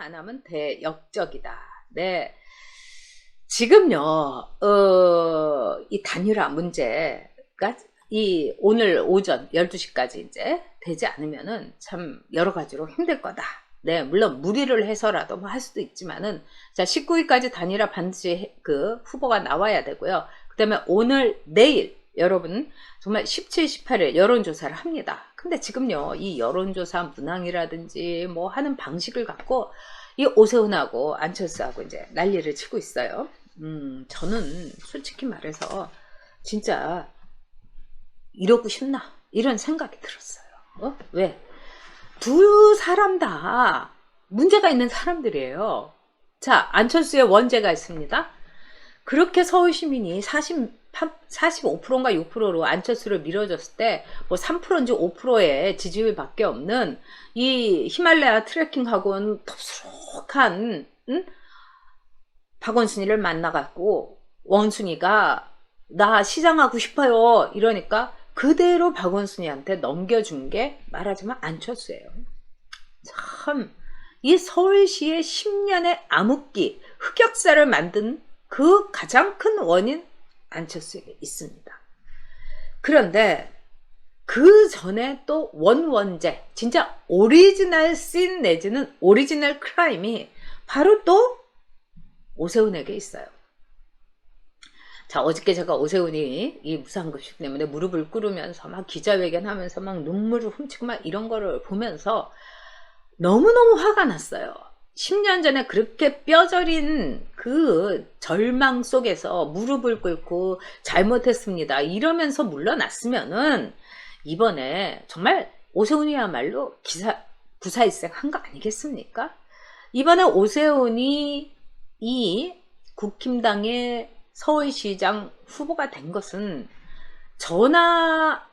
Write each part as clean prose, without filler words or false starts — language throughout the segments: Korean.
안 하면 대역적이다. 네. 지금요, 이 단일화 문제가 오늘 오전 12시까지 이제 되지 않으면은 참 여러 가지로 힘들 거다. 네, 물론 무리를 해서라도 뭐 할 수도 있지만은, 자, 19일까지 단일화 반드시 그 후보가 나와야 되고요. 그 다음에 오늘, 내일, 여러분, 정말 17, 18일 여론조사를 합니다. 근데 지금요, 이 여론조사 문항이라든지 뭐 하는 방식을 갖고 이 오세훈하고 안철수하고 이제 난리를 치고 있어요. 저는 솔직히 말해서 진짜 이러고 싶나? 이런 생각이 들었어요. 왜? 두 사람 다 문제가 있는 사람들이에요. 자, 안철수의 원죄가 있습니다. 그렇게 서울시민이 45%인가 6%로 안철수를 밀어줬을 때 뭐 3%인지 5%의 지지율밖에 없는 이 히말라야 트레킹 학원 덥수룩한 박원순이를 만나갖고 원순이가 나 시장하고 싶어요 이러니까 그대로 박원순이한테 넘겨준 게 말하자면 안철수예요. 참, 이 서울시의 10년의 암흑기, 흑역사를 만든 그 가장 큰 원인 안철수에게 있습니다. 그런데 그 전에 또 원원제, 진짜 오리지널 씬 내지는 오리지널 크라임이 바로 또 오세훈에게 있어요. 자, 어저께 제가 오세훈이 이 무상급식 때문에 무릎을 꿇으면서 막 기자회견하면서 막 눈물을 훔치고 막 이런 거를 보면서 너무너무 화가 났어요. 10년 전에 그렇게 뼈저린 그 절망 속에서 무릎을 꿇고 잘못했습니다 이러면서 물러났으면은 이번에 정말 오세훈이야말로 구사일생 한 거 아니겠습니까? 이번에 오세훈이 이 국힘당의 서울시장 후보가 된 것은 전화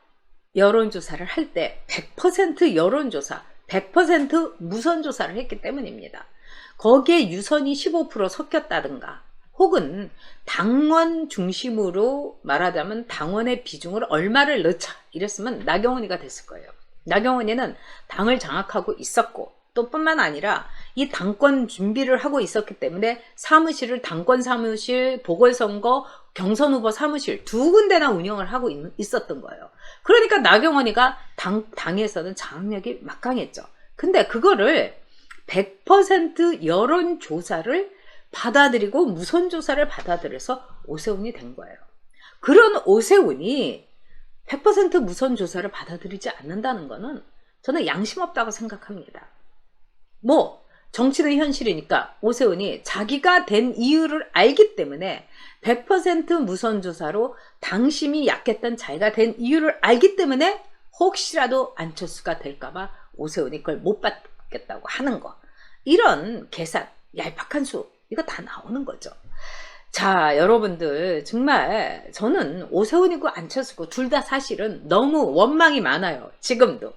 여론조사를 할 때 100% 여론조사, 100% 무선조사를 했기 때문입니다. 거기에 유선이 15% 섞였다든가 혹은 당원 중심으로 말하자면 당원의 비중을 얼마를 넣자 이랬으면 나경원이가 됐을 거예요. 나경원이는 당을 장악하고 있었고 또 뿐만 아니라 이 당권 준비를 하고 있었기 때문에 사무실을 당권 사무실, 보궐선거, 경선 후보 사무실 두 군데나 운영을 하고 있었던 거예요. 그러니까 나경원이가 당에서는 장악력이 막강했죠. 근데 그거를 100% 여론조사를 받아들이고 무선조사를 받아들여서 오세훈이 된 거예요. 그런 오세훈이 100% 무선조사를 받아들이지 않는다는 거는 저는 양심 없다고 생각합니다. 뭐 정치는 현실이니까 오세훈이 자기가 된 이유를 알기 때문에 100% 무선조사로 당심이 약했던 자기가 된 이유를 알기 때문에 혹시라도 안철수가 될까봐 오세훈이 그걸 못 받겠다고 하는 거. 이런 계산, 얄팍한 수 이거 다 나오는 거죠. 자, 여러분들 정말 저는 오세훈이고 안철수고 둘 다 사실은 너무 원망이 많아요. 지금도.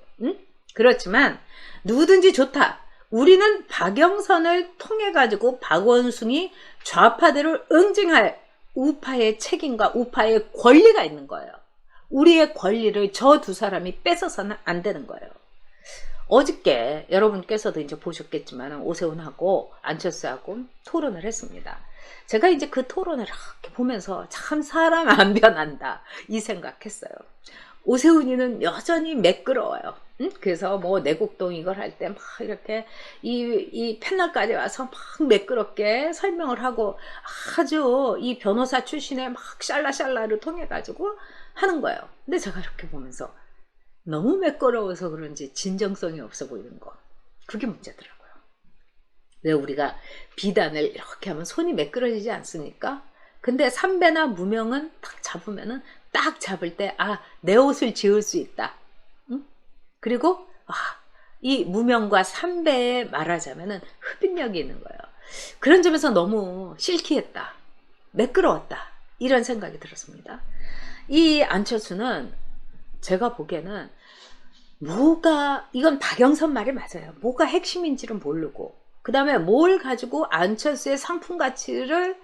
그렇지만 누구든지 좋다. 우리는 박영선을 통해 가지고 박원순이 좌파들을 응징할 우파의 책임과 우파의 권리가 있는 거예요. 우리의 권리를 저 두 사람이 뺏어서는 안 되는 거예요. 어저께 여러분께서도 이제 보셨겠지만 오세훈하고 안철수하고 토론을 했습니다. 제가 이제 그 토론을 이렇게 보면서 참 사람 안 변한다 이 생각했어요. 오세훈이는 여전히 매끄러워요. 그래서 뭐 내곡동 이걸 할 때 막 이렇게 이 패널까지 와서 막 매끄럽게 설명을 하고 아주 이 변호사 출신의 막 샬라샬라를 통해 가지고 하는 거예요. 근데 제가 이렇게 보면서 너무 매끄러워서 그런지 진정성이 없어 보이는 거. 그게 문제더라고요. 왜 우리가 비단을 이렇게 하면 손이 매끄러지지 않습니까? 근데 삼배나 무명은 딱 잡으면은 딱 잡을 때 내 옷을 지을 수 있다. 그리고 이 무명과 삼배에 말하자면은 흡인력이 있는 거예요. 그런 점에서 너무 실키했다. 매끄러웠다. 이런 생각이 들었습니다. 이 안철수는 제가 보기에는 이건 박영선 말이 맞아요. 뭐가 핵심인지를 모르고 그 다음에 뭘 가지고 안철수의 상품 가치를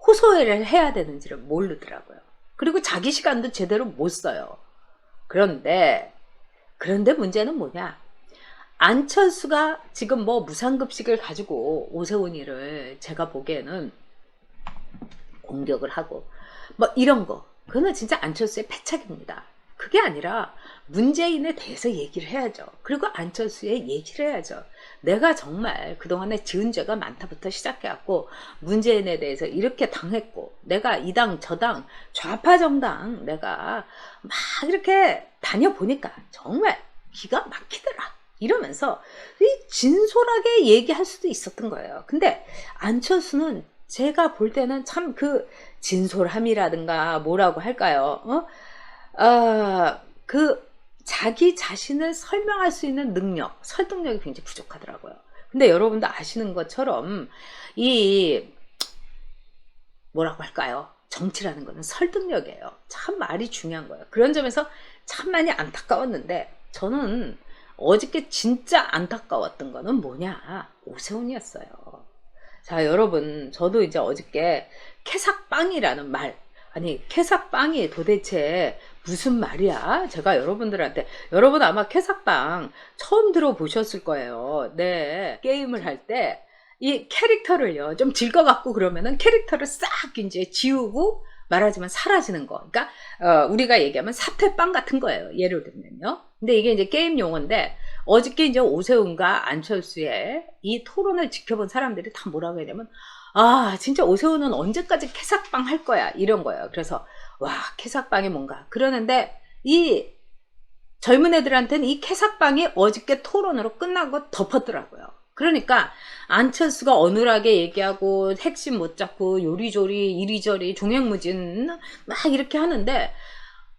호소를 해야 되는지를 모르더라고요. 그리고 자기 시간도 제대로 못 써요. 그런데 문제는 뭐냐? 안철수가 지금 뭐 무상급식을 가지고 오세훈이를 제가 보기에는 공격을 하고 뭐 이런 거, 그거는 진짜 안철수의 패착입니다. 그게 아니라 문재인에 대해서 얘기를 해야죠. 그리고 안철수의 얘기를 해야죠. 내가 정말 그동안에 지은 죄가 많다부터 시작해갖고 문재인에 대해서 이렇게 당했고, 내가 이 당 저 당 좌파 정당 내가 막 이렇게 다녀보니까 정말 기가 막히더라 이러면서 진솔하게 얘기할 수도 있었던 거예요. 근데 안철수는 제가 볼 때는 참 그 진솔함이라든가 뭐라고 할까요? 그 자기 자신을 설명할 수 있는 능력, 설득력이 굉장히 부족하더라고요. 근데 여러분도 아시는 것처럼 이 뭐라고 할까요? 정치라는 거는 설득력이에요. 참 말이 중요한 거예요. 그런 점에서 참 많이 안타까웠는데, 저는 어저께 진짜 안타까웠던 거는 뭐냐? 오세훈이었어요. 자, 여러분, 저도 이제 어저께 캐삭빵이라는 말, 아니 캐삭빵이 도대체 무슨 말이야? 제가 여러분들한테, 여러분 아마 캐삭빵 처음 들어보셨을 거예요. 네, 게임을 할 때 이 캐릭터를요 좀 즐거갖고 그러면은 캐릭터를 싹 이제 지우고 말하자면 사라지는 거. 그러니까 우리가 얘기하면 사퇴빵 같은 거예요, 예를 들면요. 근데 이게 이제 게임 용어인데, 어저께 이제 오세훈과 안철수의 이 토론을 지켜본 사람들이 다 뭐라고 해야 되면, 아 진짜 오세훈은 언제까지 캐삭빵 할 거야 이런 거예요. 그래서 와, 캐삭빵이 뭔가 그러는데, 이 젊은 애들한테는 이 캐삭빵이 어저께 토론으로 끝나고 덮었더라고요. 그러니까 안철수가 어눌하게 얘기하고 핵심 못 잡고 요리조리 이리저리 종횡무진 막 이렇게 하는데,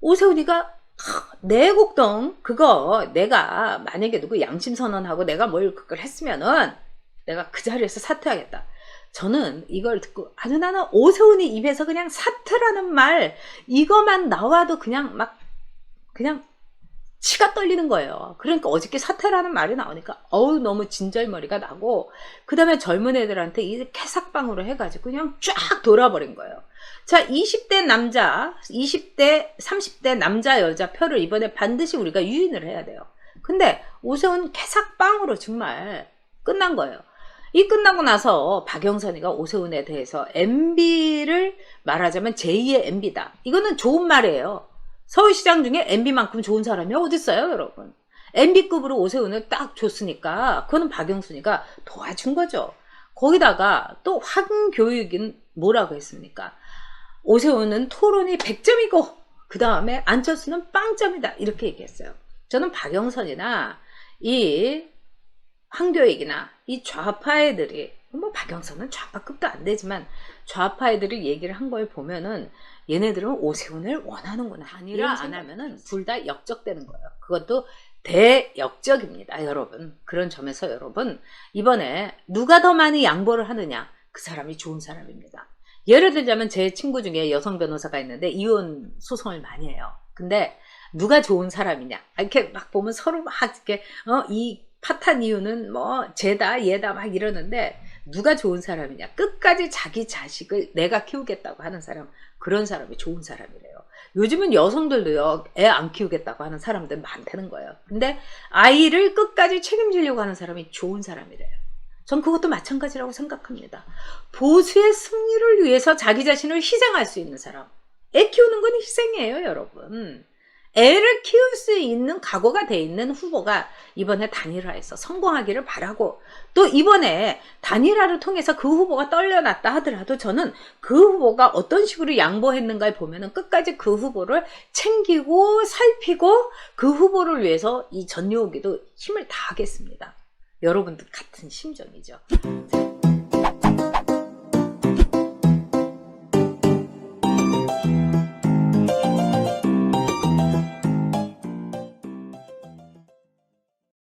오세훈이가 내곡동 그거 내가 만약에 누구 양심선언하고 내가 뭘 그걸 했으면은 내가 그 자리에서 사퇴하겠다. 저는 이걸 듣고 아주 나는 오세훈이 입에서 그냥 사퇴라는 말 이거만 나와도 그냥 막 그냥 치가 떨리는 거예요. 그러니까 어저께 사퇴라는 말이 나오니까 어우 너무 진절머리가 나고, 그 다음에 젊은 애들한테 이 캐삭빵으로 해가지고 그냥 쫙 돌아버린 거예요. 자, 20대 남자, 20대 30대 남자 여자 표를 이번에 반드시 우리가 유인을 해야 돼요. 근데 오세훈 캐삭빵으로 정말 끝난 거예요. 이 끝나고 나서 박영선이가 오세훈에 대해서 MB를 말하자면 제2의 MB다. 이거는 좋은 말이에요. 서울시장 중에 MB만큼 좋은 사람이 어딨어요, 여러분. MB급으로 오세훈을 딱 줬으니까 그거는 박영순이가 도와준 거죠. 거기다가 또 학교육인 뭐라고 했습니까? 오세훈은 토론이 100점이고 그 다음에 안철수는 빵점이다 이렇게 얘기했어요. 저는 박영선이나 이 황교익이나 이 좌파 애들이, 뭐 박영선은 좌파급도 안 되지만 좌파 애들이 얘기를 한 걸 보면은 얘네들은 오세훈을 원하는구나. 단일화 안 하면은 둘 다 역적되는 거예요. 그것도 대역적입니다, 여러분. 그런 점에서 여러분, 이번에 누가 더 많이 양보를 하느냐, 그 사람이 좋은 사람입니다. 예를 들자면 제 친구 중에 여성 변호사가 있는데 이혼 소송을 많이 해요. 근데 누가 좋은 사람이냐, 이렇게 막 보면 서로 막 이렇게 이 파탄 이유는 뭐 쟤다 얘다 막 이러는데, 누가 좋은 사람이냐, 끝까지 자기 자식을 내가 키우겠다고 하는 사람, 그런 사람이 좋은 사람이래요. 요즘은 여성들도요 애 안 키우겠다고 하는 사람들 많다는 거예요. 근데 아이를 끝까지 책임지려고 하는 사람이 좋은 사람이래요. 전 그것도 마찬가지라고 생각합니다. 보수의 승리를 위해서 자기 자신을 희생할 수 있는 사람, 애 키우는 건 희생이에요, 여러분. 애를 키울 수 있는 각오가 돼 있는 후보가 이번에 단일화에서 성공하기를 바라고, 또 이번에 단일화를 통해서 그 후보가 떨려났다 하더라도 저는 그 후보가 어떤 식으로 양보했는가를 보면은 끝까지 그 후보를 챙기고 살피고 그 후보를 위해서 이 전요기도 힘을 다하겠습니다. 여러분들 같은 심정이죠.